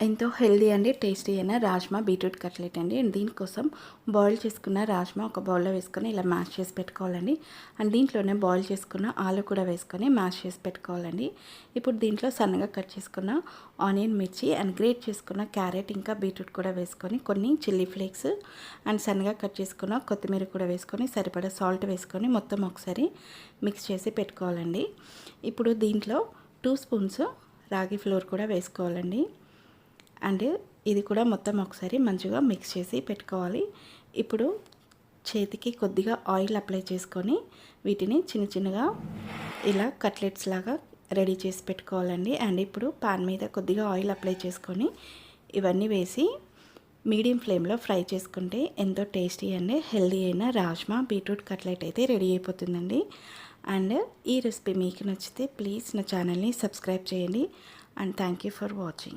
ఎంతో హెల్దీ అండి టేస్టీ అయిన రాజ్మా బీట్రూట్ కట్లెట్ అండి. అండ్ దీనికోసం బాయిల్ చేసుకున్న రాజ్మా ఒక బౌల్లో వేసుకొని ఇలా మ్యాష్ చేసి పెట్టుకోవాలండి. అండ్ దీంట్లోనే బాయిల్ చేసుకున్న ఆలు కూడా వేసుకొని మ్యాష్ చేసి పెట్టుకోవాలండి. ఇప్పుడు దీంట్లో సన్నగా కట్ చేసుకున్న ఆనియన్, మిర్చి అండ్ గ్రేట్ చేసుకున్న క్యారెట్ ఇంకా బీట్రూట్ కూడా వేసుకొని కొన్ని చిల్లీ ఫ్లేక్స్ అండ్ సన్నగా కట్ చేసుకున్న కొత్తిమీర కూడా వేసుకొని సరిపడా సాల్ట్ వేసుకొని మొత్తం ఒకసారి మిక్స్ చేసి పెట్టుకోవాలండి. ఇప్పుడు దీంట్లో 2 స్పూన్స్ రాగి ఫ్లోర్ కూడా వేసుకోవాలండి. అండ్ ఇది కూడా మొత్తం ఒకసారి మంచిగా మిక్స్ చేసి పెట్టుకోవాలి. ఇప్పుడు చేతికి కొద్దిగా ఆయిల్ అప్లై చేసుకొని వీటిని చిన్న చిన్నగా ఇలా కట్లెట్స్ లాగా రెడీ చేసి పెట్టుకోవాలండి. అండ్ ఇప్పుడు పాన్ మీద కొద్దిగా ఆయిల్ అప్లై చేసుకొని ఇవన్నీ వేసి మీడియం ఫ్లేమ్లో ఫ్రై చేసుకుంటే ఎంతో టేస్టీ అండ్ హెల్దీ అయిన రాజ్మా బీట్రూట్ కట్లెట్ అయితే రెడీ అయిపోతుందండి. అండ్ ఈ రెసిపీ మీకు నచ్చితే ప్లీజ్ నా ఛానల్ని సబ్స్క్రైబ్ చేయండి. And thank you for watching.